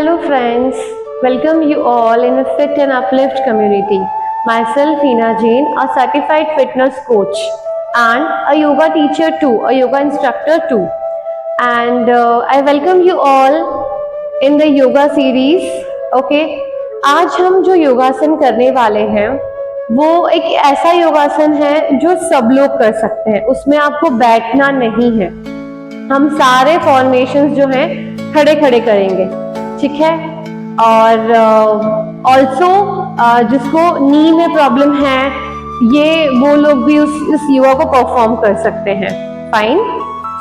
Hello friends, welcome you all in a fit and uplift community. Myself Hina Jain, a certified fitness coach and a yoga teacher too, a yoga instructor too. And I welcome you all in the yoga series. Okay, आज हम जो योगासन करने वाले हैं वो एक ऐसा योगासन है जो सब लोग कर सकते हैं, उसमें आपको बैठना नहीं है। हम सारे फॉर्मेशंस जो हैं खड़े खड़े करेंगे, ठीक है। और ऑल्सो जिसको नी में प्रॉब्लम है ये वो लोग भी इस योगा को परफॉर्म कर सकते हैं। Fine,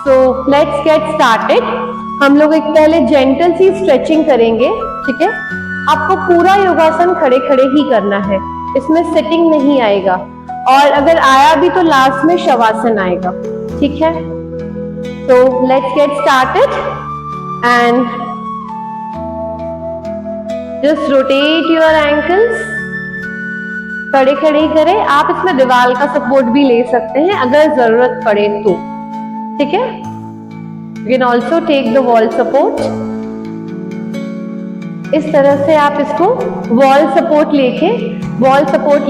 so let's get started. हम लोग एक पहले जेंटल सी स्ट्रेचिंग करेंगे, ठीक है। आपको पूरा योगासन खड़े खड़े ही करना है, इसमें सिटिंग नहीं आएगा, और अगर आया भी तो लास्ट में शवासन आएगा, ठीक है। So let's get started and just rotate your ankles. खड़े खड़े ही करें। आप इसमें दीवार का सपोर्ट भी ले सकते हैं अगर जरूरत पड़े तो, ठीक है। You can also take the wall support. इस तरह से आप इसको वॉल सपोर्ट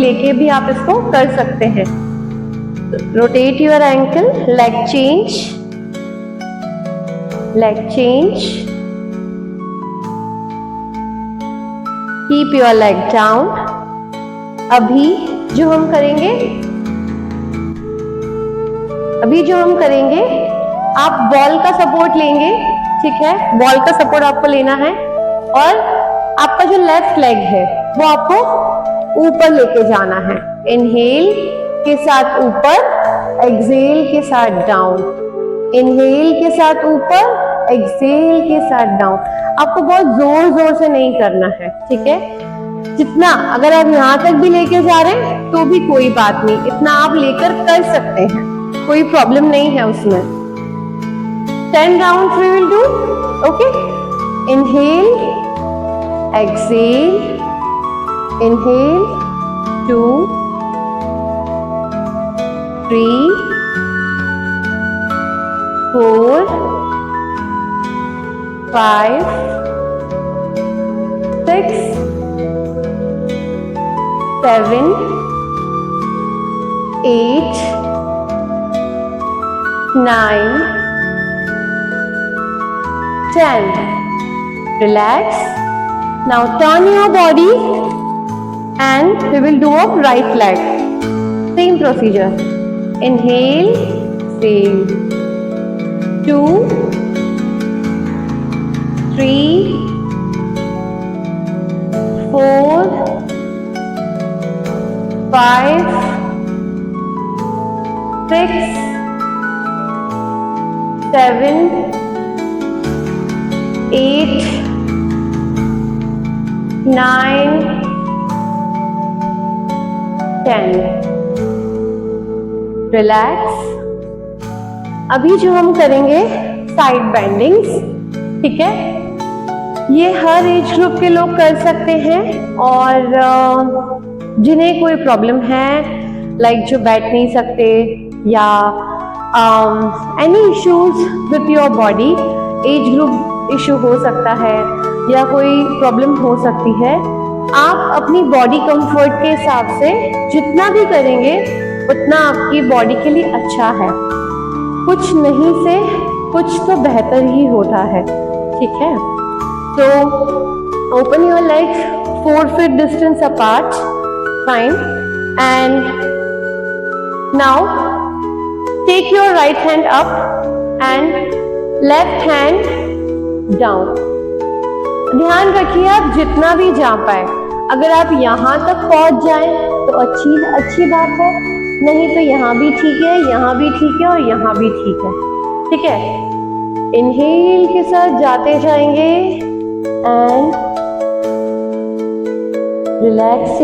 लेके भी आप इसको कर सकते हैं। Rotate your ankle, leg change, keep your leg down. अभी जो हम करेंगे आप बॉल का सपोर्ट लेंगे, ठीक है। बॉल का सपोर्ट आपको लेना है और आपका जो लेफ्ट लेग है वो आपको ऊपर लेके जाना है। इनहेल के साथ ऊपर, एक्सहेल के साथ डाउन, इनहेल के साथ ऊपर, एक्सहेल के साथ डाउन। आपको बहुत जोर जोर से नहीं करना है, ठीक है। जितना, अगर आप यहाँ तक भी लेके जा रहे हैं तो भी कोई बात नहीं, इतना आप लेकर कर सकते हैं, कोई प्रॉब्लम नहीं है उसमें। 10 round we will do, okay? Inhale, exhale, inhale, 2, 3, 4, 5, 6, 7, 8, 9, 10. Relax. Now turn your body and we will do a right leg. Same procedure. Inhale, exhale. 2, 3, 4, 5, 6, 7, 8, 9, 10. Relax. अभी जो हम करेंगे साइड बेंडिंग्स, ठीक है। ये हर एज ग्रुप के लोग कर सकते हैं, और जिन्हें कोई प्रॉब्लम है, लाइक जो बैठ नहीं सकते या any issues with your body, age group issue हो सकता है या कोई प्रॉब्लम हो सकती है, आप अपनी बॉडी कंफर्ट के हिसाब से जितना भी करेंगे उतना आपकी बॉडी के लिए अच्छा है। कुछ नहीं से कुछ तो बेहतर ही होता है, ठीक है। तो open your legs 4 feet distance apart, fine, and now take your right hand up and left hand down. ध्यान रखिए आप जितना भी जा पाए, अगर आप यहाँ तक पहुंच जाएं तो अच्छी बात है, नहीं तो यहाँ भी ठीक है, यहाँ भी ठीक है और यहाँ भी ठीक है, ठीक है। इनहेल के साथ जाते जाएंगे and relax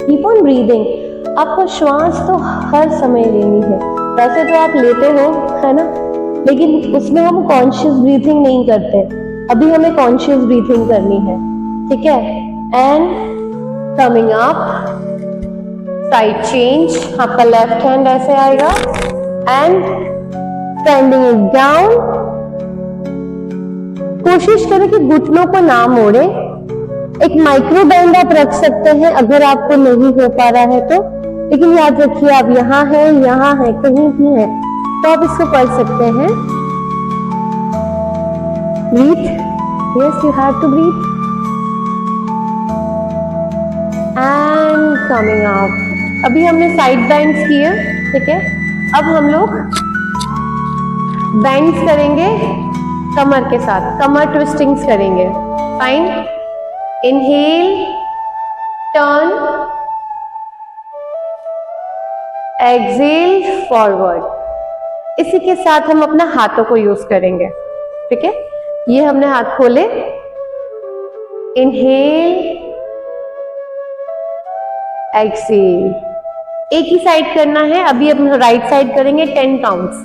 keep on breathing. आपको श्वास तो हर समय लेनी है, वैसे तो आप लेते हो, है ना, लेकिन उसमें हम कॉन्शियस ब्रीथिंग नहीं करते। अभी हमें कॉन्शियस ब्रीथिंग करनी है, ठीक है। And coming up, side change, आपका लेफ्ट हैंड ऐसे आएगा एंड स्टैंडिंग इट डाउन। कोशिश करें कि घुटनों को ना मोड़े। एक माइक्रो बैंड आप रख सकते हैं अगर आपको नहीं हो पा रहा है तो, लेकिन याद रखिए आप यहाँ है, कहीं भी है तो आप इसको कर सकते हैं। Breathe, yes you have to breathe and coming out. अभी हमने साइड बैंड्स किए, ठीक है। अब हम लोग बैंड्स करेंगे कमर के साथ, कमर ट्विस्टिंग्स करेंगे। Fine, inhale, turn, exhale, forward. इसी के साथ हम अपना हाथों को यूज करेंगे, ठीक है। ये हमने हाथ खोले, इनहेल, एक्सेल। एक ही साइड करना है। अभी हम राइट साइड करेंगे 10 counts.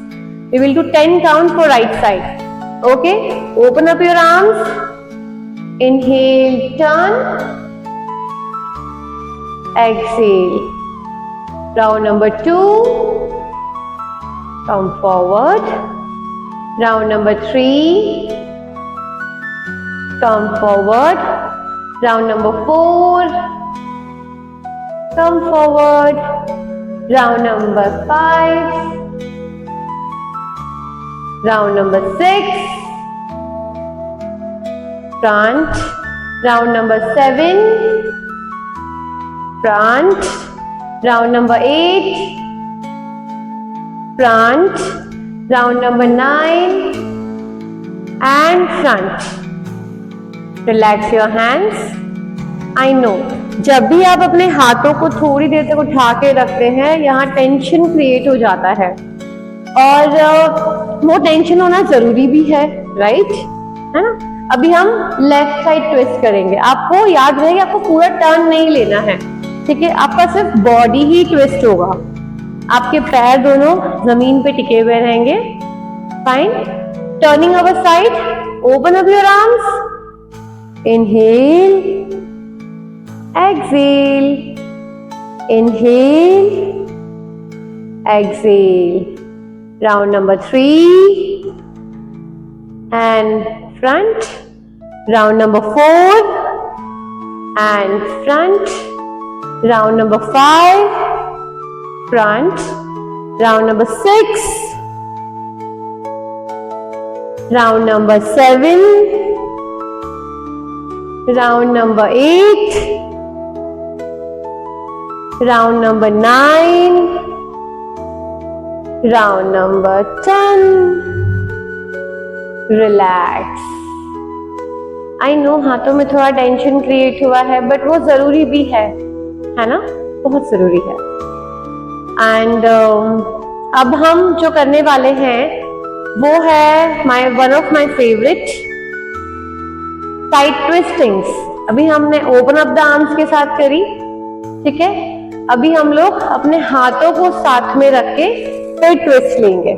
We will do 10 count for right side. Okay, open up your arms, inhale, turn, exhale. Round number 2, come forward. Round number 3, come forward. Round number 4, come forward. Round number 5, round number 6, front. Round number 7, front. Round number 8, front. Round number 9 and front. Relax your hands. I know, जब भी आप अपने हाथों को थोड़ी देर तक उठा के रखते हैं, यहाँ टेंशन क्रिएट हो जाता है और वो टेंशन होना जरूरी भी है, राइट, है ना। अभी हम लेफ्ट साइड ट्विस्ट करेंगे। आपको याद रहेगा, आपको पूरा टर्न नहीं लेना है, ठीक है। आपका सिर्फ बॉडी ही ट्विस्ट होगा, आपके पैर दोनों जमीन पे टिके हुए रहेंगे। Fine, turning our side, open up your arms, inhale, exhale, inhale, exhale. Round number 3 and front, round number 4 and front, round number 5, front. Round number 6, round number 7, round number 8, round number 9, round number 10. Relax. I know हाथों में थोड़ा tension create हुआ है, but वो जरूरी भी है ना, बहुत जरूरी है। एंड अब हम जो करने वाले हैं वो है one of my favourite, side twistings. अभी हमने ओपन अप द आर्म्स के साथ करी, ठीक है। अभी हम लोग अपने हाथों को साथ में रख के फिर ट्विस्ट लेंगे।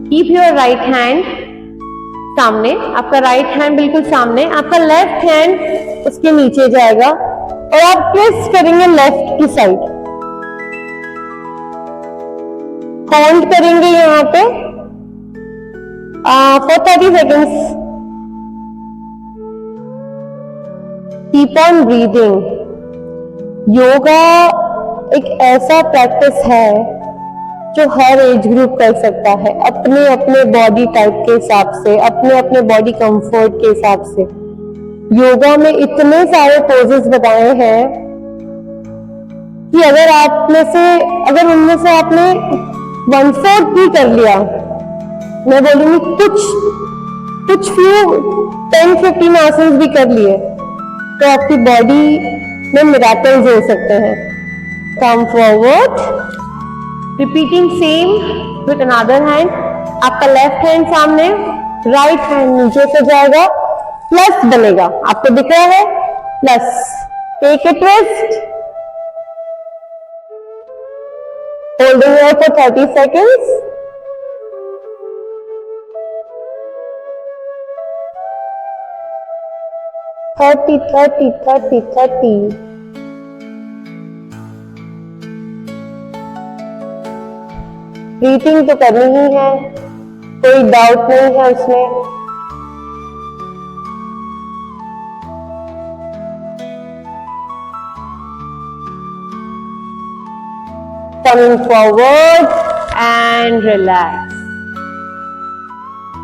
कीप योर राइट हैंड सामने, आपका राइट हैंड बिल्कुल सामने, आपका लेफ्ट हैंड उसके नीचे जाएगा और आप ट्विस्ट करेंगे लेफ्ट की साइड। काउंट करेंगे यहाँ पे for 30 seconds. Keep on breathing. Yoga एक ऐसा प्रैक्टिस है जो हर एज ग्रुप कर सकता है, अपने अपने बॉडी टाइप के हिसाब से, अपने अपने बॉडी कंफर्ट के हिसाब से। योगा में इतने सारे पोजेस बताए हैं कि अगर उनमें से आपने 1/4 भी कर लिया, मैं बोलूंगी कुछ फ्यू 10-15 आसन भी कर लिए, तो आपकी बॉडी में मिरेकल्स हो सकते हैं। Come forward, repeating same with another hand. आपका लेफ्ट हैंड सामने, राइट हैंड नीचे से जाएगा, प्लस बनेगा, आपको दिख रहा है plus. Take a twist, holding here for 30 seconds. Breathing तो करनी ही है, कोई डाउट नहीं है उसमें। Coming forward and relax.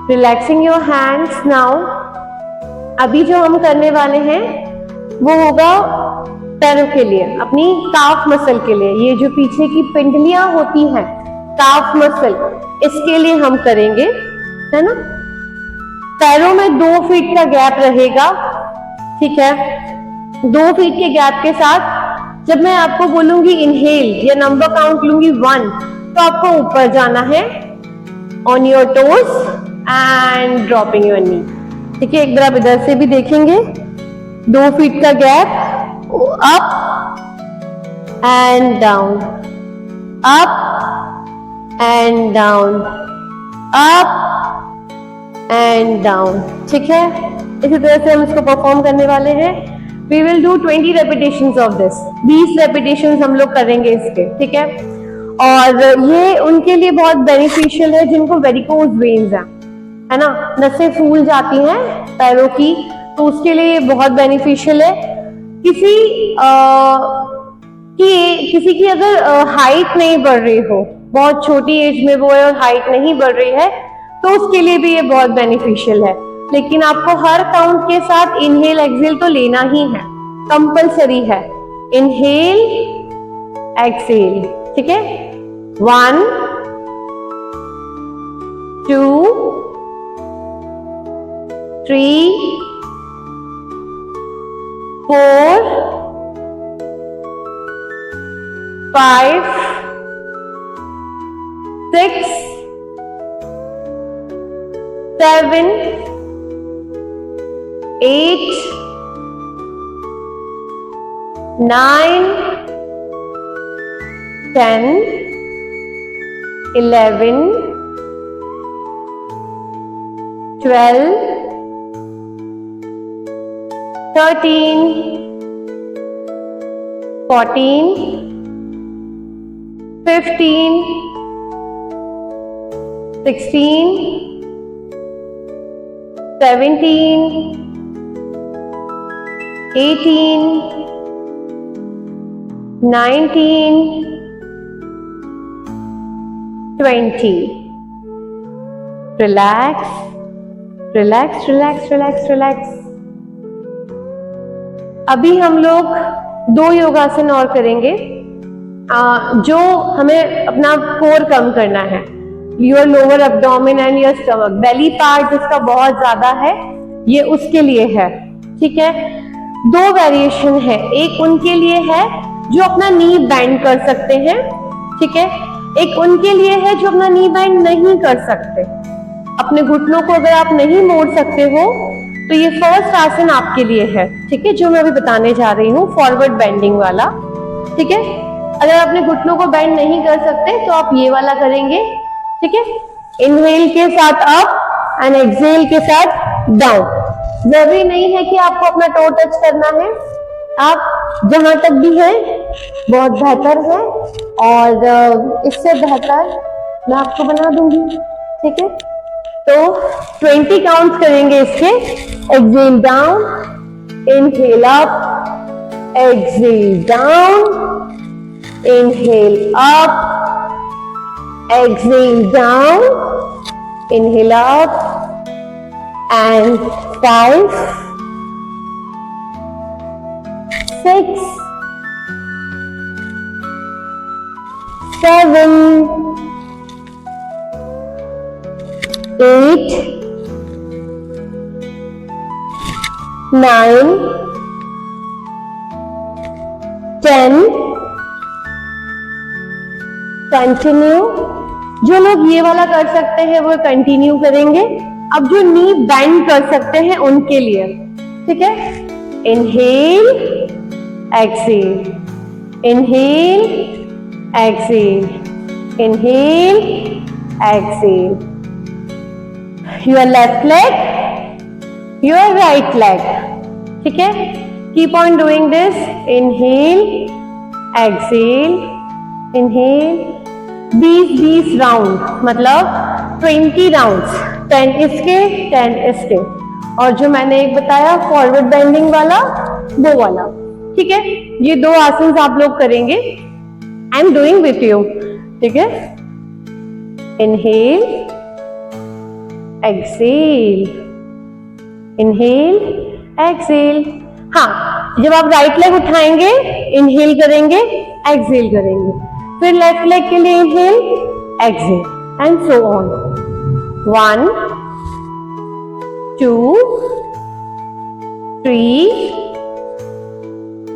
Relaxing your hands now. अभी जो हम करने वाले हैं वो होगा पैरों के लिए, अपनी काफ मसल के लिए। ये जो पीछे की पिंडलियां होती हैं, काफ मसल, इसके लिए हम करेंगे, है ना। पैरों में 2 फीट का गैप रहेगा, ठीक है। 2 फीट के गैप के साथ जब मैं आपको बोलूंगी इनहेल या नंबर काउंट लूंगी 1, तो आपको ऊपर जाना है on your toes and dropping your knee, ठीक है। एक बार आप इधर से भी देखेंगे, 2 फीट का gap, up and down, up and down, up and down, ठीक है। इसी तरह से हम इसको परफॉर्म करने वाले हैं। We will do 20 repetitions of this. 20 repetitions हम लोग करेंगे इसके, ठीक है। और ये उनके लिए बहुत बेनिफिशियल है जिनको वेरिकोज वेन्स है ना, नसें फूल जाती हैं पैरों की, तो उसके लिए बहुत बेनिफिशियल है। किसी की अगर हाइट नहीं बढ़ रही हो, बहुत छोटी एज में वो है और हाइट नहीं बढ़ रही है, तो उसके लिए भी ये बहुत बेनिफिशियल है। लेकिन आपको हर काउंट के साथ इनहेल एक्सहेल तो लेना ही है, कंपल्सरी है। इनहेल एक्सहेल, ठीक है। 1 2 3 4 5 6 7 8 9 10 11 12 13 14 15 16 17 18 19 20 relax relax relax relax relax. अभी हम लोग 2 योगासन और करेंगे जो हमें अपना कोर कम करना है, your lower abdomen and your stomach, belly part जिसका बहुत ज्यादा है, ये उसके लिए है, ठीक है। 2 वेरिएशन है, एक उनके लिए है जो अपना नी बैंड कर सकते हैं, ठीक है। एक उनके लिए है जो अपना नी बैंड नहीं कर सकते, अपने घुटनों को अगर आप नहीं मोड़ सकते हो तो ये फर्स्ट आसन आपके लिए है, ठीक है, जो मैं अभी बताने जा रही हूँ, फॉरवर्ड बेंडिंग वाला, ठीक है। अगर अपने घुटनों को बेंड नहीं कर सकते तो आप ये वाला करेंगे, ठीक है। इनहेल के साथ अप एंड एक्सहेल के साथ डाउन। जरूरी नहीं है कि आपको अपना टो टच करना है, आप जहां तक भी है बहुत बेहतर है, और इससे बेहतर मैं आपको बना दूंगी, ठीक है। तो 20 काउंट करेंगे इसके। Exhale down, inhale up, exhale down, inhale up, exhale down, inhale up, and 5 6 7 8 9 10 continue. जो लोग ये वाला कर सकते हैं वो कंटिन्यू करेंगे। अब जो नी बेंड कर सकते हैं उनके लिए, ठीक है। Inhale exhale, inhale exhale, inhale exhale. Your left leg, your right leg, ठीक है। Keep on doing this. Inhale exhale, inhale 20 round, मतलब 20 राउंड्स, 10 इसके 10 इसके, और जो मैंने एक बताया फॉरवर्ड बेंडिंग वाला वो वाला। ठीक है, ये 2 आसन आप लोग करेंगे। I am doing with you. ठीक है, इनहेल, एक्सेल, इनहेल, एक्सेल। हाँ, जब आप राइट लेग उठाएंगे इनहेल करेंगे, एक्सेल करेंगे, फिर लेफ्ट लेग के लिए inhale, exhale, and so on. 1 2 3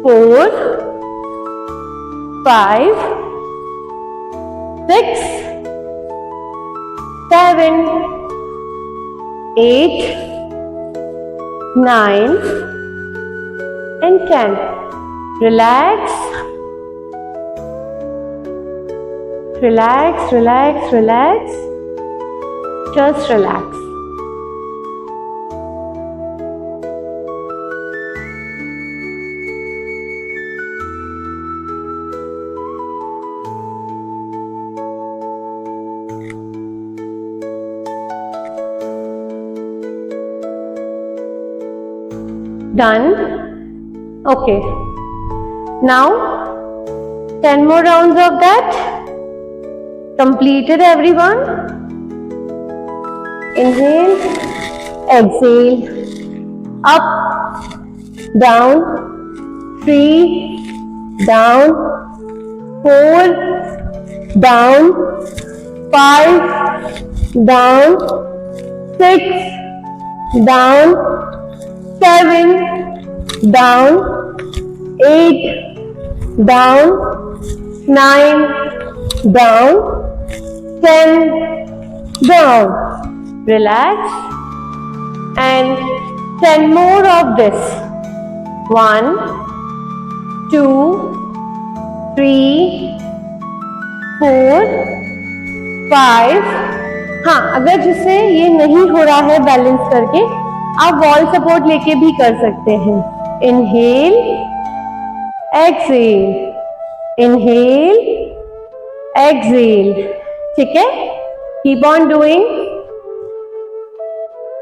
4 5 6 7 8 9 and 10. Relax, relax, relax, relax. Just relax. Done. Okay. Now 10 more rounds of that. Completed, everyone. Inhale, exhale, up, down, 3, down, 4, down, 5, down, 6, down, 7, down, 8, down, 9, down, 10, down. Relax, and 10 more of this. 1 2 3 4 5। हाँ, अगर जिससे ये नहीं हो रहा है balance करके, आप वॉल सपोर्ट लेके भी कर सकते हैं। Inhale, exhale, inhale, exhale. ठीक है, keep on doing.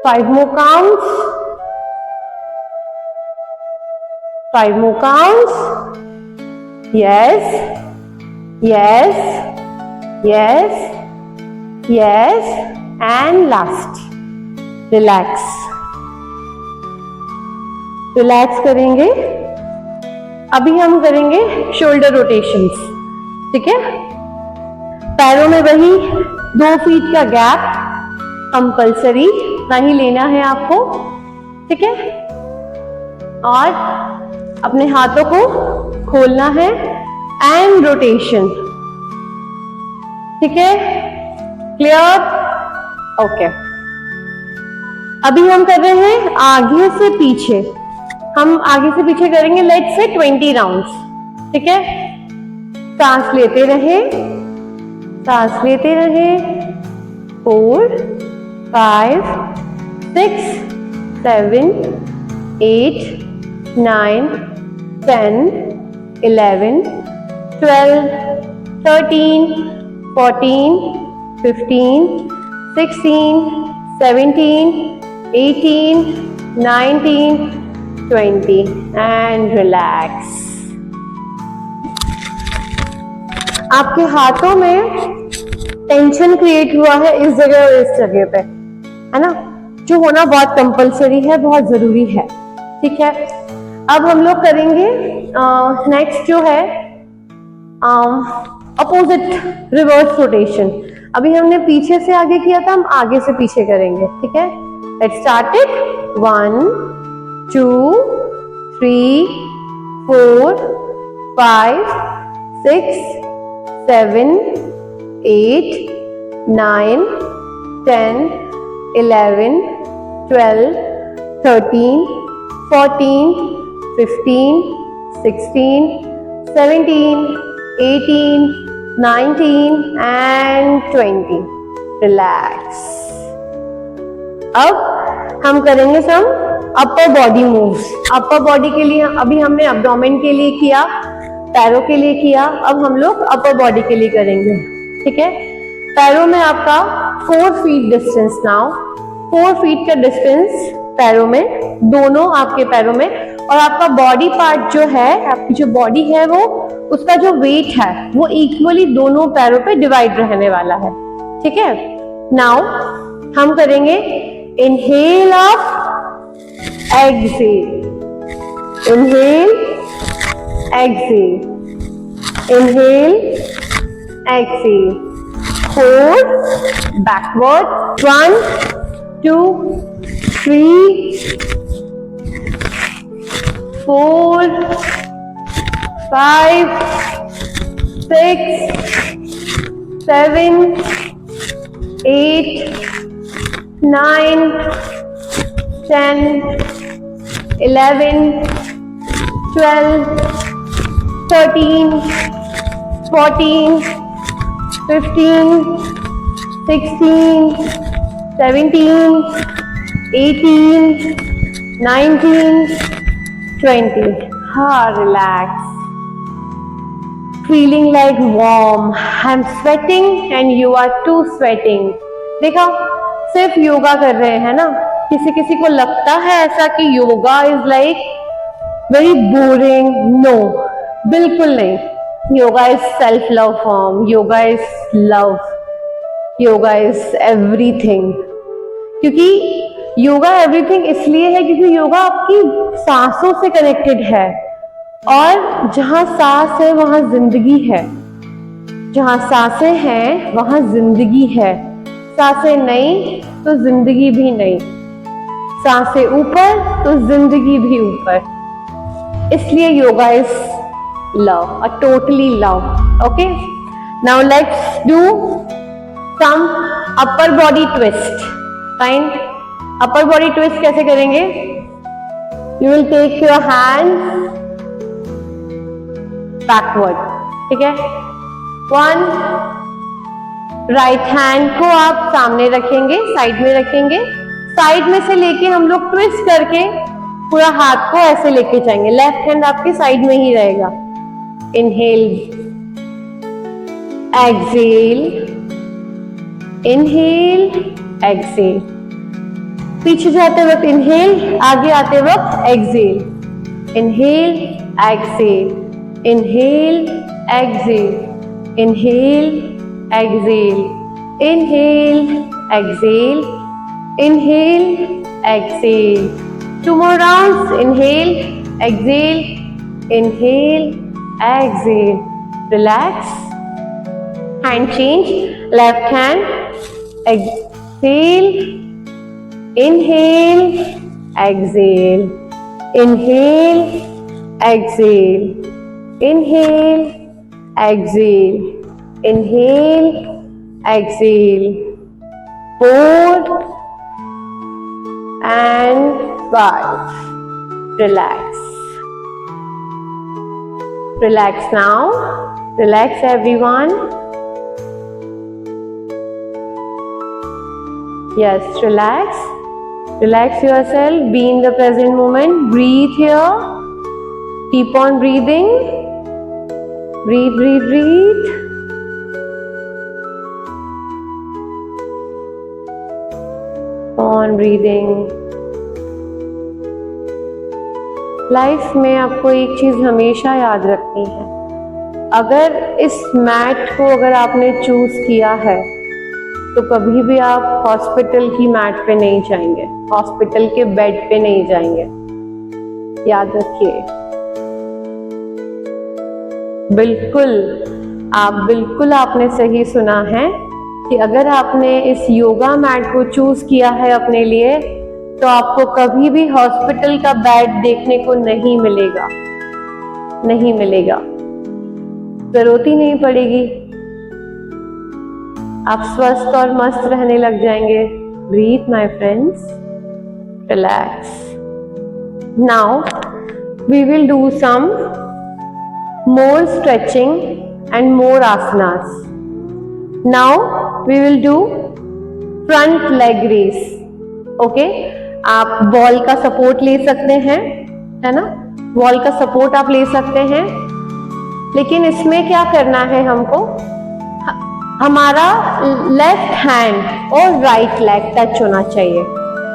5 more counts, 5 more counts. Yes, yes, yes, yes, and last. Relax, relax करेंगे। अभी हम करेंगे शोल्डर रोटेशंस। ठीक है, पैरों में वही 2 फीट का गैप कंपल्सरी नहीं लेना है आपको। ठीक है, और अपने हाथों को खोलना है, एंड रोटेशन। ठीक है, क्लियर? ओके। अभी हम कर रहे हैं आगे से पीछे। हम आगे से पीछे करेंगे, लेट्स से 20 राउंड्स। ठीक है, सांस लेते रहे, सांस लेते रहे। 4 5 6 7 8 9 10 11 12 13 14 15 16 17 18 19 20, and relax. आपके हाथों में टेंशन क्रिएट हुआ है इस जगह और इस जगह पे, है ना, जो होना बहुत कंपलसरी है, बहुत जरूरी है। ठीक है, अब हम लोग करेंगे नेक्स्ट जो है अपोजिट रिवर्स रोटेशन। अभी हमने पीछे से आगे किया था, हम आगे से पीछे करेंगे। ठीक है, let's start it. 1 2 3 4 5 6 7 8 9 10 11 12 13 14 15 16 17 18 19 and 20. Relax. अब हम करेंगे some upper body moves. Upper body के लिए अभी हमने एब्डोमेन के लिए किया, पैरों के लिए किया, अब हम लोग अपर बॉडी के लिए करेंगे। ठीक है। पैरों में आपका 4 फीट डिस्टेंस, नाउ 4 फीट का डिस्टेंस पैरों में, दोनों आपके पैरों में, और आपका बॉडी पार्ट जो है, आपकी जो बॉडी है वो, उसका जो वेट है वो इक्वली दोनों पैरों पे डिवाइड रहने वाला है, ठीक है। नाउ हम करेंगे inhale up, exhale, inhale, exhale, inhale, exhale, 4 backward, 1 2 3 4 5 6 7 8 9 10 11 12 13 14 15 16 17 18 19 20. Relax. Feeling like warm. I'm sweating and you are too sweating. देखा, सिर्फ योगा कर रहे हैं ना। किसी किसी को लगता है ऐसा कि yoga is like very boring. No, बिल्कुल नहीं। Yoga is self love form, yoga is love, yoga is everything. क्योंकि योगा एवरीथिंग इसलिए है क्योंकि योगा आपकी सांसों से कनेक्टेड है, और जहां सांस है वहां जिंदगी है। जहां सांसें हैं वहां जिंदगी है। सांसें नहीं तो जिंदगी भी नहीं, सांसें ऊपर तो जिंदगी भी ऊपर। इसलिए yoga is love, a totally love. Okay, now let's do some upper body twist. Fine, upper body twist कैसे करेंगे? You will take your hand backward, ठीक है। 1, राइट हैंड को आप सामने रखेंगे, साइड में रखेंगे। साइड में से लेके हम लोग ट्विस्ट करके पूरा हाथ को ऐसे लेके जाएंगे। लेफ्ट हैंड आपके साइड में ही रहेगा। Inhale, exhale, inhale, exhale. पीछे जाते वक्त इनहेल, आगे आते वक्त exhale. Inhale, exhale, inhale, exhale, inhale, exhale, inhale, exhale, inhale, exhale. 2 more rounds. Inhale, exhale, inhale, exhale. Relax. Hand change. Left hand. Exhale. Inhale, exhale, inhale, exhale, inhale, exhale, inhale, exhale. 4 and 5. Relax. Relax now. Relax everyone. Yes, relax. Relax yourself. Be in the present moment. Breathe here. Keep on breathing. Breathe, breathe, breathe. On breathing. Life में आपको एक चीज हमेशा याद रखनी है। अगर इस मैट को अगर आपने चूज किया है तो कभी भी आप हॉस्पिटल की मैट पे नहीं जाएंगे, हॉस्पिटल के बेड पे नहीं जाएंगे। याद रखिए, बिल्कुल आपने सही सुना है कि अगर आपने इस योगा मैट को चूज किया है अपने लिए तो आपको कभी भी हॉस्पिटल का बेड देखने को नहीं मिलेगा, नहीं मिलेगा, जरूरत ही नहीं पड़ेगी। आप स्वस्थ और मस्त रहने लग जाएंगे। Breathe my friends, relax. Now we will do some more stretching and more asanas. Now we will do front leg raise. Okay, आप बॉल का सपोर्ट ले सकते हैं, है ना, बॉल का सपोर्ट आप ले सकते हैं। लेकिन इसमें क्या करना है हमको, हमारा लेफ्ट हैंड और राइट लेग टच होना चाहिए,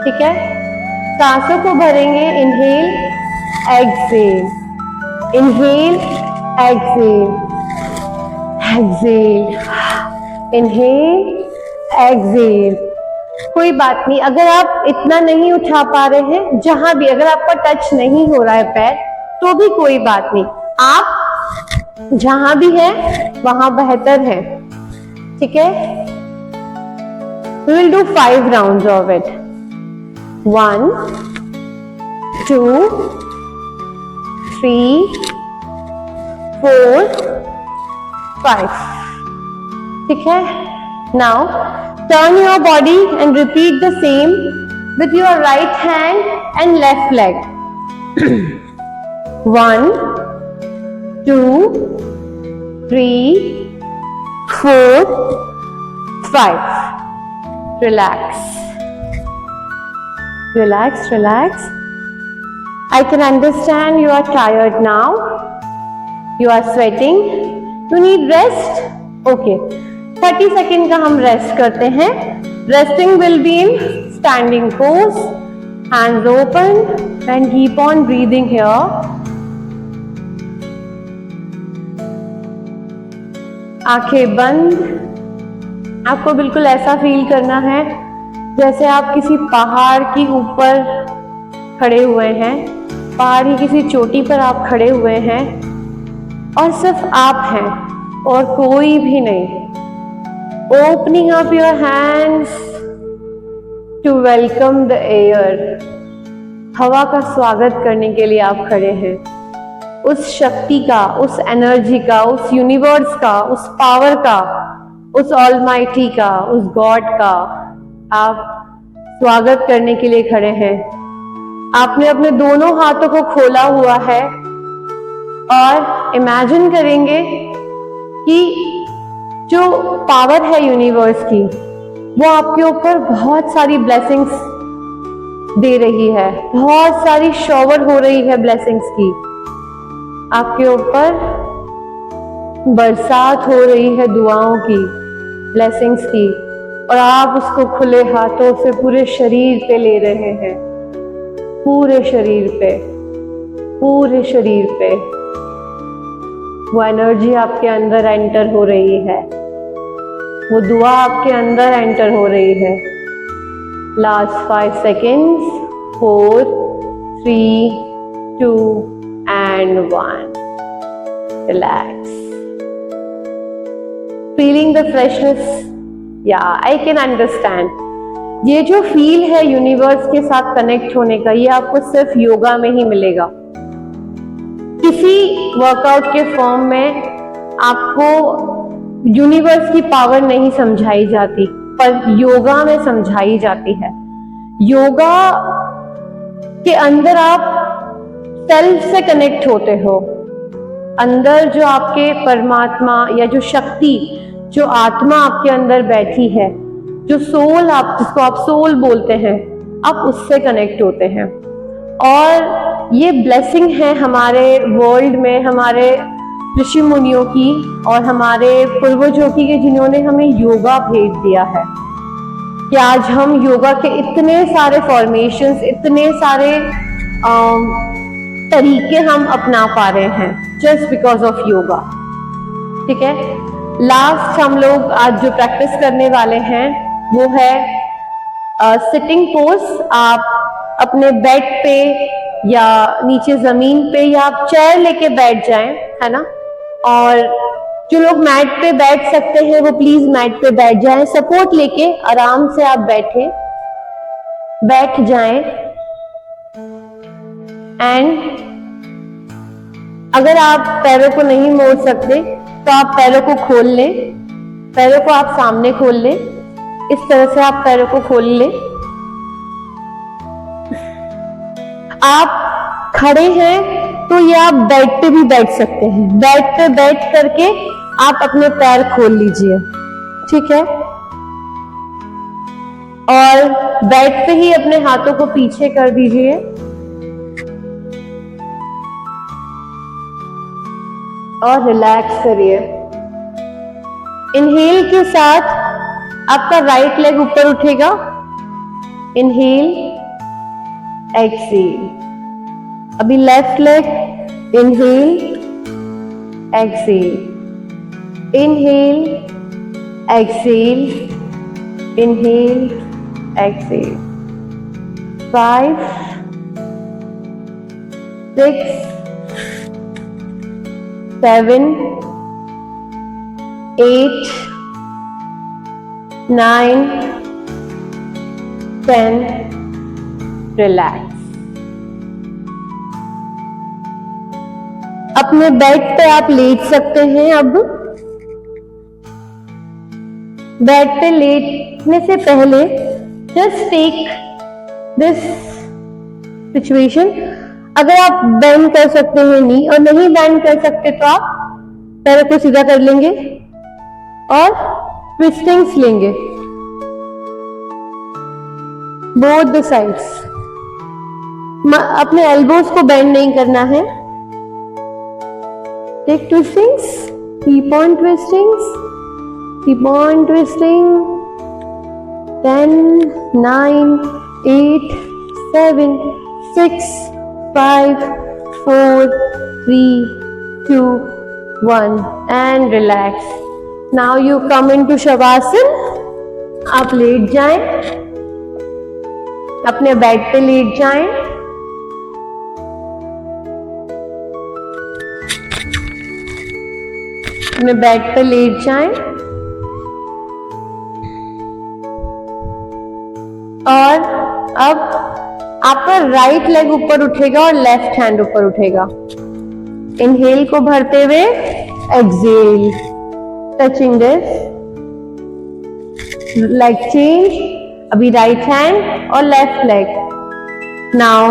ठीक है। सांसों को भरेंगे, inhale exhale, inhale exhale, exhale, inhale exhale. कोई बात नहीं, अगर आप इतना नहीं उठा पा रहे हैं, जहां भी अगर आपका टच नहीं हो रहा है पैर, तो भी कोई बात नहीं, आप जहां भी है वहां बेहतर है, ठीक है। We will do 5 rounds of it. 1, 2, 3, 4, 5. ठीक है। Now turn your body and repeat the same with your right hand and left leg. 1, 2, 3, 4, 5. Relax. Relax, relax. I can understand you are tired now. You are sweating. You need rest. Okay. 30 second का हम rest करते हैं. Resting will be in standing pose. Hands open and keep on breathing here. आंखें बंद. आपको बिल्कुल ऐसा feel करना है जैसे आप किसी पहाड़ की ऊपर खड़े हुए हैं. पहाड़ की किसी चोटी पर आप खड़े हुए हैं और सिर्फ आप हैं और कोई भी नहीं. Opening up your hands to welcome the air. हवा का स्वागत करने के लिए आप खड़े हैं. उस शक्ति का, उस एनर्जी का, उस यूनिवर्स का, उस पावर का, उस ऑलमाइटी का, उस गॉड का आप स्वागत करने के लिए खड़े हैं. आपने अपने दोनों हाथों को खोला हुआ है और इमेजिन करेंगे कि जो पावर है यूनिवर्स की, वो आपके ऊपर बहुत सारी ब्लेसिंग्स दे रही है. बहुत सारी शॉवर हो रही है ब्लेसिंग्स की. आपके ऊपर बरसात हो रही है दुआओं की, ब्लेसिंग्स की, और आप उसको खुले हाथों से पूरे शरीर पे ले रहे हैं. पूरे शरीर पे, पूरे शरीर पे वो एनर्जी आपके अंदर एंटर हो रही है. वो दुआ आपके अंदर एंटर हो रही है. Last 5 seconds. 4, 3, 2 and 1. Relax. Feeling the freshness. Yeah, I can understand. ये जो फील है यूनिवर्स के साथ कनेक्ट होने का, ये आपको सिर्फ योगा में ही मिलेगा. किसी वर्कआउट के फॉर्म में आपको यूनिवर्स की पावर नहीं समझाई जाती, पर योगा में समझाई जाती है. योगा के अंदर आप सेल्फ से कनेक्ट होते हो. अंदर जो आपके परमात्मा या जो शक्ति, जो आत्मा आपके अंदर बैठी है, जो सोल, आप जिसको आप सोल बोलते हैं, आप उससे कनेक्ट होते हैं. और ये ब्लेसिंग है हमारे वर्ल्ड में, हमारे ऋषि मुनियों की और हमारे पूर्वजों की, जिन्होंने हमें योगा भेज दिया है कि आज हम योगा के इतने सारे फॉर्मेशंस, इतने सारे तरीके हम अपना पा रहे हैं जस्ट बिकॉज ऑफ योगा. ठीक है. लास्ट हम लोग आज जो प्रैक्टिस करने वाले हैं वो है सिटिंग पोज. आप अपने बेड पे या नीचे जमीन पे या आप चेयर लेके बैठ जाएं, है ना. और जो लोग मैट पे बैठ सकते हैं वो प्लीज मैट पे बैठ जाएं. सपोर्ट लेके आराम से आप बैठ जाएं. एंड अगर आप पैरों को नहीं मोड़ सकते तो आप पैरों को खोल लें. पैरों को आप सामने खोल लें. इस तरह से आप पैरों को खोल लें. आप खड़े हैं तो ये आप बेड पे भी बैठ सकते हैं. बेड पे बैठ करके आप अपने पैर खोल लीजिए. ठीक है. और बेड पे ही अपने हाथों को पीछे कर दीजिए. और रिलैक्स करिए. इनहेल के साथ आपका राइट लेग ऊपर उठेगा, इनहेल, एक्सेल। अभी left leg, inhale, exhale, inhale, exhale, inhale, exhale. 5, 6, 7, 8, 9, 10, relax. अपने बेड पे आप लेट सकते हैं। अब बेड पे लेटने से पहले जस्ट टेक दिस सिचुएशन। अगर आप बेंड कर सकते हैं नी, और नहीं बेंड कर सकते तो आप पैर को सीधा कर लेंगे और ट्विस्टिंग्स लेंगे बोथ द साइड्स। अपने एल्बोज को बेंड नहीं करना है। Take twistings, keep on twistings, keep on twisting. 10, 9, 8, 7, 6, 5, 4, 3, 2, 1 and relax. Now you come into shavasana. आप लेट जाएं, अपने बेड पे लेट जाएं। अपने बेड पे लेट जाएं और अब आपका राइट लेग ऊपर उठेगा और लेफ्ट हैंड ऊपर उठेगा। इनहेल को भरते हुए, exhale, touching this, leg change. अभी राइट हैंड और left leg. Now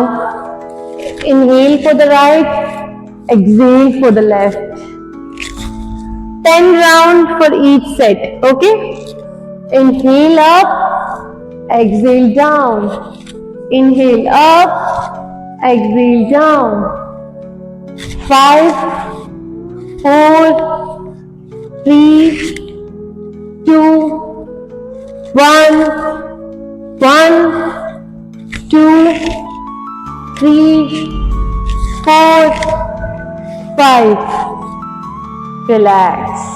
inhale for the right, exhale for the left. 10 round for each set. Okay, inhale up, exhale down, inhale up, exhale down. 5, 4, 3, 2, 1, 1, 2, 3, 4, 5. Relax.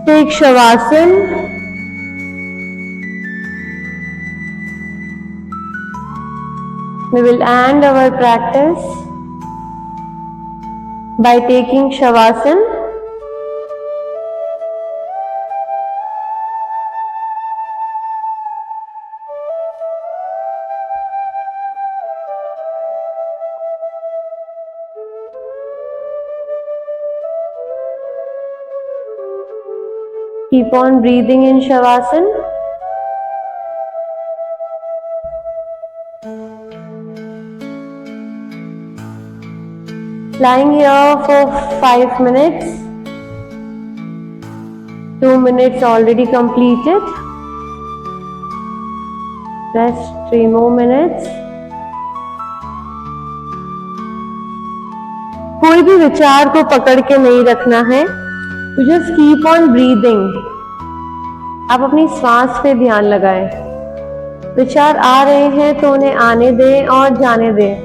Take Shavasana. We will end our practice by taking Shavasana. Keep on breathing in Shavasana. Lying here for 5 minutes. 2 minutes already completed. Rest 3 more minutes. कोई भी विचार को पकड़ के नहीं रखना है। You just keep on breathing. आप अपनी सांस पे ध्यान लगाएं। विचार आ रहे हैं तो उन्हें आने दें और जाने दें।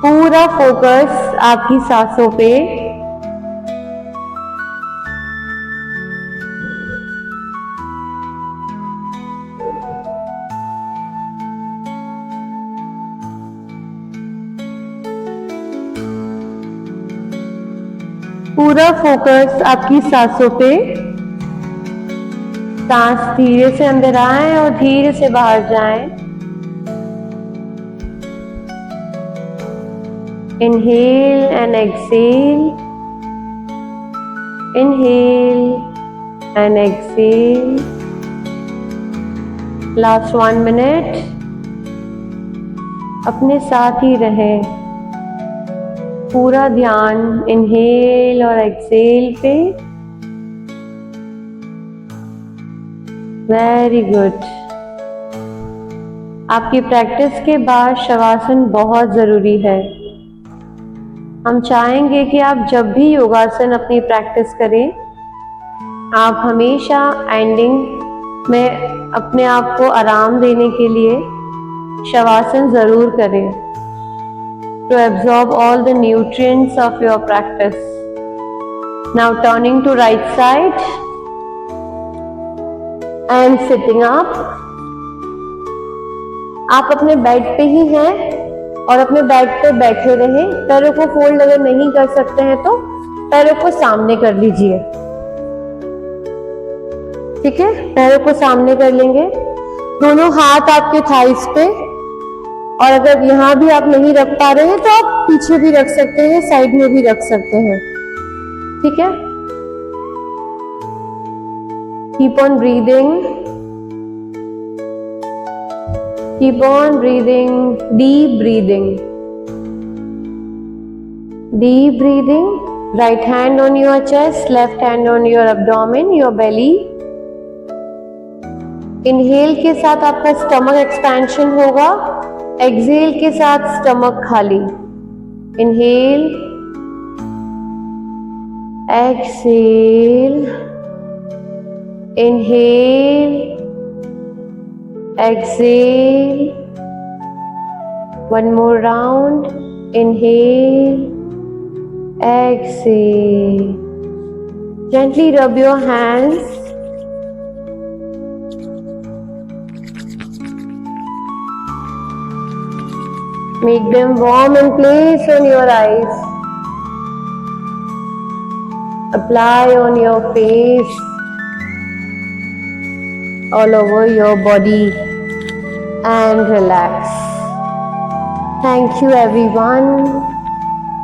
पूरा फोकस आपकी सांसों पे। पूरा फोकस आपकी सांसों पे। सांस धीरे से अंदर आए और धीरे से बाहर जाए। Inhale and exhale, inhale and exhale. Last 1 minute. अपने साथ ही रहें। पूरा ध्यान इनहेल और एक्सेल पे। Very good. आपकी प्रैक्टिस के बाद शवासन बहुत जरूरी है। हम चाहेंगे कि आप जब भी योगासन अपनी प्रैक्टिस करें, आप हमेशा एंडिंग में अपने आप को आराम देने के लिए शवासन जरूर करें, to absorb all the nutrients of your practice. Now turning to right side and sitting up. आप अपने बेड पे ही हैं और अपने बेड पे बैठे रहें। पैरों को फोल्ड अगर नहीं कर सकते हैं तो पैरों को सामने कर लीजिए, ठीक है। पैरों को सामने कर लेंगे, दोनों हाथ आपके थाइस पे, और अगर यहाँ भी आप नहीं रख पा रहे हैं तो आप पीछे भी रख सकते हैं, साइड में भी रख सकते हैं, ठीक है। Keep on breathing, keep on breathing, deep breathing, deep breathing. Right hand on your chest, left hand on your abdomen, your belly. Inhale के साथ आपका स्टमक एक्सपेंशन होगा, एक्सहेल के साथ स्टमक खाली। Inhale, exhale, inhale, exhale. One more round, inhale, exhale. Gently rub your hands, make them warm and place on your eyes. Apply on your face, all over your body, and relax. Thank you everyone.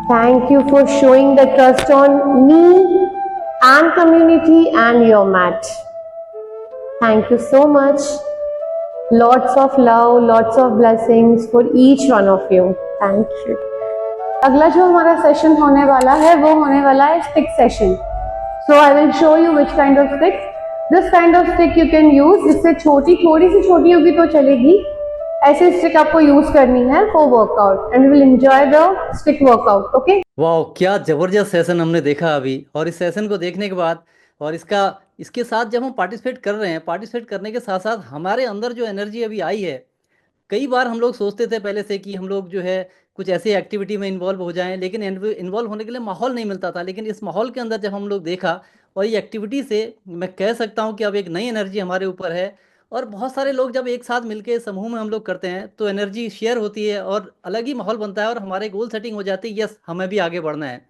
Thank you for showing the trust on me and community and your mat. Thank you so much. Lots of love, lots of blessings for each one of you. Thank you. अगला जो हमारा session होने वाला है वो होने वाला है stick session. So I will show you which kind of stick. This kind of stick you can use. इससे छोटी, थोड़ी सी छोटी होगी तो चलेगी। ऐसे स्टिक आपको यूज करनी है for workout and we will enjoy the stick workout. Okay? वाह, क्या जबरदस्त सेशन हमने देखा अभी। और इस सेशन को देखने के बाद और इसके साथ जब हम पार्टिसिपेट कर रहे हैं, पार्टिसिपेट करने के साथ साथ हमारे अंदर जो एनर्जी अभी आई है, कई बार हम लोग सोचते थे पहले से कि हम लोग जो है कुछ ऐसी एक्टिविटी में इन्वॉल्व हो जाएं, लेकिन इन्वॉल्व होने के लिए माहौल नहीं मिलता था। लेकिन इस माहौल के अंदर जब हम लोग देखा और ये एक्टिविटी से मैं कह सकता हूँ कि अब एक नई एनर्जी हमारे ऊपर है। और बहुत सारे लोग जब एक साथ मिलके समूह में हम लोग करते हैं तो एनर्जी शेयर होती है और अलग ही माहौल बनता है और हमारे गोल सेटिंग हो जाती है, यस हमें भी आगे बढ़ना है।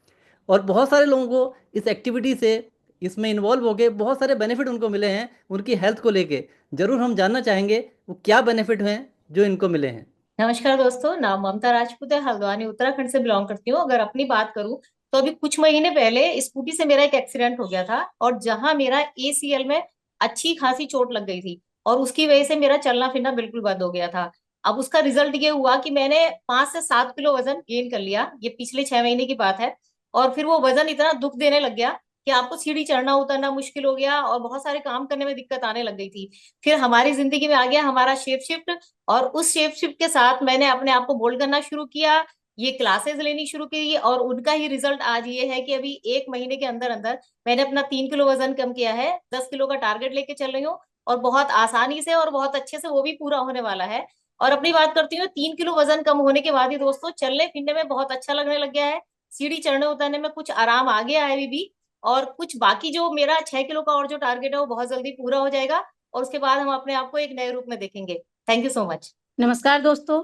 और बहुत सारे लोगों को इस एक्टिविटी से, इसमें इन्वॉल्व होके बहुत सारे बेनिफिट उनको मिले हैं उनकी हेल्थ को लेके। ज़रूर हम जानना चाहेंगे वो क्या बेनिफिट हैं जो इनको मिले हैं। नमस्कार दोस्तों, नाम ममता राजपूत है, हल्द्वानी उत्तराखंड से बिलोंग करती हूँ। अगर अपनी बात करूँ तो अभी कुछ महीने पहले स्कूटी से मेरा एक एक्सीडेंट हो गया था और जहां मेरा ACL में अच्छी खासी चोट लग गई थी और उसकी वजह से मेरा चलना फिरना बिल्कुल बंद हो गया था। अब उसका रिजल्ट ये हुआ कि मैंने 5 से 7 किलो वजन गेन कर लिया। ये पिछले 6 महीने की बात है। और फिर वो वजन इतना दुख देने लग गया कि आपको सीढ़ी चढ़ना उतरना मुश्किल हो गया और बहुत सारे काम करने में दिक्कत आने लग गई थी। फिर हमारी जिंदगी में आ गया हमारा शेप शिफ्ट और उस शेप शिफ्ट के साथ मैंने अपने आप को बोल्ड करना शुरू किया, ये क्लासेस लेनी शुरू की और उनका ही रिजल्ट आज ये है कि अभी 1 महीने के अंदर अंदर मैंने अपना 3 किलो वजन कम किया है। 10 किलो का टारगेट लेके चल रही हूँ और बहुत आसानी से और बहुत अच्छे से वो भी पूरा होने वाला है। और अपनी बात करती हूँ, 3 किलो वजन कम होने के बाद ही दोस्तों चलने फिरने में बहुत अच्छा लगने लग गया है। सीढ़ी चढ़ने उतरने में कुछ आराम आ गया है अभी भी। और कुछ बाकी जो मेरा 6 किलो का और जो टारगेट है वो बहुत जल्दी पूरा हो जाएगा और उसके बाद हम अपने आप को एक नए रूप में देखेंगे। Thank you so much. नमस्कार दोस्तों,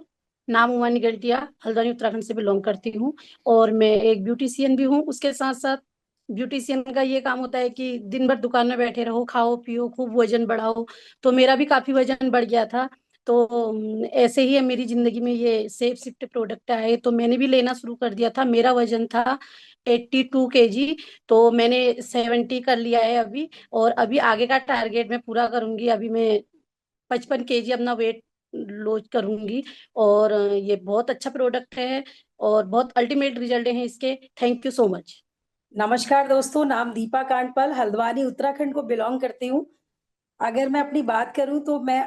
नाम उमा निगलटिया, हल्द्वानी उत्तराखंड से बिलोंग करती हूँ और मैं एक ब्यूटिशियन भी हूँ। उसके साथ साथ ब्यूटिशियन का ये काम होता है कि दिन भर दुकान में बैठे रहो, खाओ पियो, खूब वजन बढ़ाओ। तो मेरा भी काफी वजन बढ़ गया था। तो ऐसे ही है मेरी जिंदगी में ये सेफ शिफ्ट प्रोडक्ट आए तो मैंने भी लेना शुरू कर दिया था। मेरा वजन था 82 kg, तो मैंने 70 कर लिया है अभी। और अभी आगे का टारगेट मैं पूरा करूंगी। अभी मैं 55 kg अपना वेट लॉस करूंगी और ये बहुत अच्छा प्रोडक्ट है और बहुत अल्टीमेट रिजल्ट हैं इसके। Thank you so much. नमस्कार दोस्तों, नाम दीपा कांडपाल, हल्द्वानी उत्तराखंड को बिलोंग करती हूँ। अगर मैं अपनी बात करूं तो मैं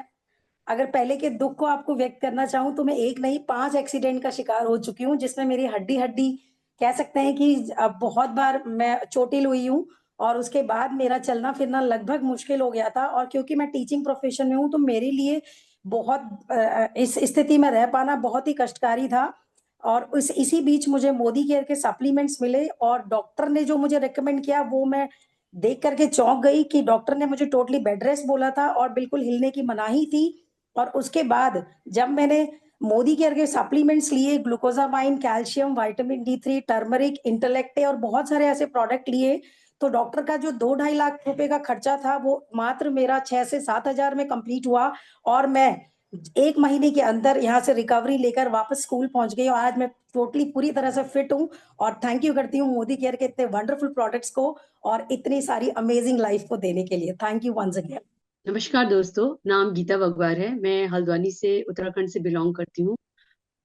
अगर पहले के दुख को आपको व्यक्त करना चाहूं तो मैं एक नहीं 5 एक्सीडेंट का शिकार हो चुकी हूँ, जिसमें मेरी हड्डी हड्डी कह सकते हैं कि बहुत बार मैं चोटिल हुई हूँ और उसके बाद मेरा चलना फिरना लगभग मुश्किल हो गया था। और क्योंकि मैं टीचिंग प्रोफेशन में हूँ तो मेरे लिए बहुत इस स्थिति में रह पाना बहुत ही कष्टकारी था। और इसी बीच मुझे मोदी केयर के सप्लीमेंट्स मिले और डॉक्टर ने जो मुझे रेकमेंड किया वो मैं देख करके चौंक गई कि डॉक्टर ने मुझे टोटली बेड रेस्ट बोला था और बिल्कुल हिलने की मनाही थी। और उसके बाद जब मैंने मोदी केयर के सप्लीमेंट्स लिए, glucosamine, calcium, vitamin D3, turmeric, इंटेलेक्टे और बहुत सारे ऐसे प्रोडक्ट लिए, तो डॉक्टर का जो 2-2.5 लाख रुपए का खर्चा था वो मात्र मेरा 6 से 7 हजार में कंप्लीट हुआ। और मैं 1 महीने के अंदर यहाँ से रिकवरी लेकर वापस स्कूल पहुंच गई और आज मैं टोटली पूरी तरह से फिट हूँ। और थैंक यू करती हूँ मोदी केयर के इतने वंडरफुल प्रोडक्ट्स को और इतनी सारी अमेजिंग लाइफ को देने के लिए। Thank you once again. नमस्कार दोस्तों, नाम गीता बगवार है। मैं हल्द्वानी से, उत्तराखंड से बिलोंग करती हूँ।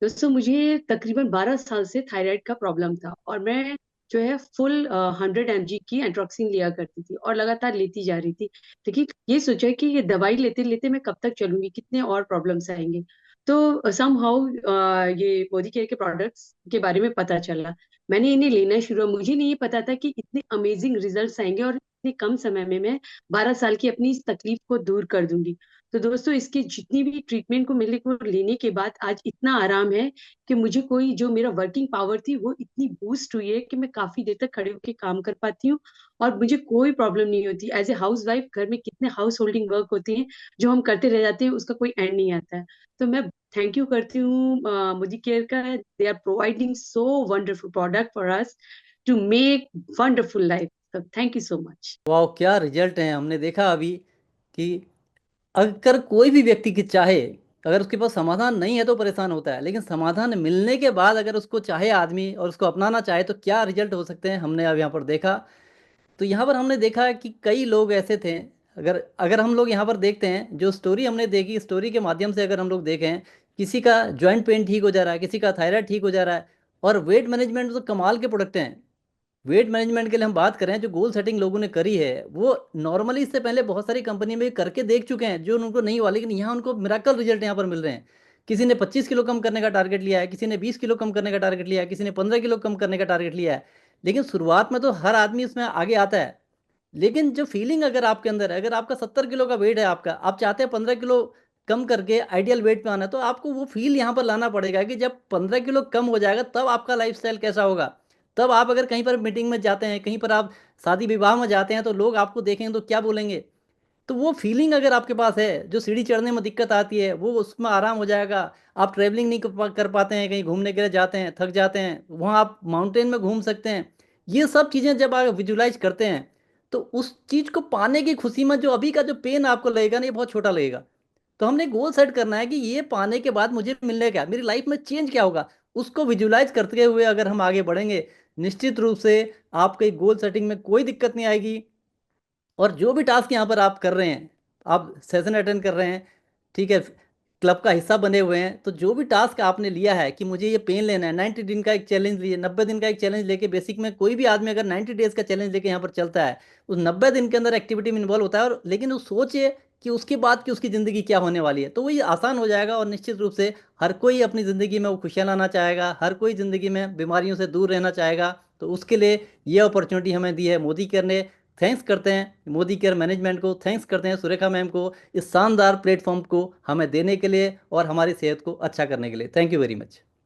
दोस्तों, मुझे तकरीबन 12 साल से थायराइड का प्रॉब्लम था और मैं जो है फुल 100 mg की एंट्रोक्सिन लिया करती थी और लगातार लेती जा रही थी। लेकिन ये सोचा कि ये दवाई लेते लेते मैं कब तक चलूंगी, कितने और प्रॉब्लम्स आएंगे। तो समहाउ ये मोदी केयर के प्रोडक्ट्स के बारे में पता चला। मैंने इन्हें लेना शुरू, मुझे नहीं पता था कि इतने अमेजिंग रिजल्ट्स आएंगे और इतने कम समय में मैं 12 साल की अपनी इस तकलीफ को दूर कर दूंगी। तो दोस्तों, इसकी जितनी भी ट्रीटमेंट को मेरे को लेने के बाद आज इतना आराम है कि मुझे कोई जो मेरा वर्किंग पावर थी वो इतनी बूस्ट हुई है कि मैं काफी देर तक खड़े होकर काम कर पाती हूँ और मुझे कोई प्रॉब्लम नहीं होती। एज ए हाउस वाइफ घर में कितने हाउस होल्डिंग वर्क होते हैं जो हम करते रह जाते हैं, उसका कोई एंड नहीं आता है। तो मैं थैंक यू करती हूँ मोदी केयर का। They are providing so wonderful product for us to make wonderful life. तो थैंक यू सो मच। वाह, क्या रिजल्ट है। हमने देखा अभी कि अगर कोई भी व्यक्ति की चाहे, अगर उसके पास समाधान नहीं है तो परेशान होता है, लेकिन समाधान मिलने के बाद अगर उसको चाहे आदमी और उसको अपनाना चाहे तो क्या रिजल्ट हो सकते हैं, हमने अब यहाँ पर देखा। तो यहाँ पर हमने देखा कि कई लोग ऐसे थे। अगर अगर हम लोग यहाँ पर देखते हैं, जो स्टोरी हमने देखी, स्टोरी के माध्यम से अगर हम लोग देखें, किसी का जॉइंट पेन ठीक हो जा रहा है, किसी का थायराइड ठीक हो जा रहा है। और वेट मैनेजमेंट तो कमाल के प्रोडक्ट हैं। वेट मैनेजमेंट के लिए हम बात करें, जो गोल सेटिंग लोगों ने करी है वो नॉर्मली इससे पहले बहुत सारी कंपनी में भी करके देख चुके हैं जो उनको नहीं हुआ, लेकिन यहाँ उनको मिराकल रिजल्ट यहाँ पर मिल रहे हैं। किसी ने 25 किलो कम करने का टारगेट लिया है, किसी ने 20 किलो कम करने का टारगेट लिया है, किसी ने 15 किलो कम करने का टारगेट लिया है। लेकिन शुरुआत में तो हर आदमी इसमें आगे आता है। लेकिन जो फीलिंग अगर आपके अंदर है, अगर आपका 70 किलो का वेट है, आपका आप चाहते हैं 15 किलो कम करके आइडियल वेट पे आना है, तो आपको वो फील यहाँ पर लाना पड़ेगा कि जब 15 किलो कम हो जाएगा तब आपका लाइफस्टाइल कैसा होगा। तब आप अगर कहीं पर मीटिंग में जाते हैं, कहीं पर आप शादी विवाह में जाते हैं, तो लोग आपको देखेंगे तो क्या बोलेंगे। तो वो फीलिंग अगर आपके पास है, जो सीढ़ी चढ़ने में दिक्कत आती है वो उसमें आराम हो जाएगा। आप ट्रैवलिंग नहीं कर पाते हैं, कहीं घूमने के लिए जाते हैं, थक जाते हैं, वहाँ आप माउंटेन में घूम सकते हैं। ये सब चीज़ें जब आप विजुलाइज करते हैं तो उस चीज़ को पाने की खुशी में जो अभी का जो पेन आपको लगेगा ना, ये बहुत छोटा लगेगा। तो हमने गोल सेट करना है कि ये पाने के बाद मुझे मिलने क्या, मेरी लाइफ में चेंज क्या होगा, उसको विजुलाइज करते हुए अगर हम आगे बढ़ेंगे, निश्चित रूप से आपके गोल सेटिंग में कोई दिक्कत नहीं आएगी। और जो भी टास्क यहाँ पर आप कर रहे हैं, आप सेशन अटेंड कर रहे हैं, ठीक है, क्लब का हिस्सा बने हुए हैं, तो जो भी टास्क आपने लिया है कि मुझे ये पेन लेना है, 90 दिन का एक चैलेंज लिए, 90 दिन का एक चैलेंज लेके, बेसिक में कोई भी आदमी अगर 90 डेज का चैलेंज लेके यहाँ पर चलता है, उस 90 दिन के अंदर एक्टिविटी में इन्वॉल्व होता है, और लेकिन वो सोचे कि उसके बाद की उसकी ज़िंदगी क्या होने वाली है, तो वो ये आसान हो जाएगा। और निश्चित रूप से हर कोई अपनी ज़िंदगी में वो खुशियाँ लाना चाहेगा, हर कोई ज़िंदगी में बीमारियों से दूर रहना चाहेगा। तो उसके लिए ये अपॉर्चुनिटी हमें दी है मोदी केयर ने। थैंक्स करते हैं मोदी केयर मैनेजमेंट को, थैंक्स करते हैं सुरेखा मैम को, इस शानदार प्लेटफॉर्म को हमें देने के लिए और हमारी सेहत को अच्छा करने के लिए। Thank you very much.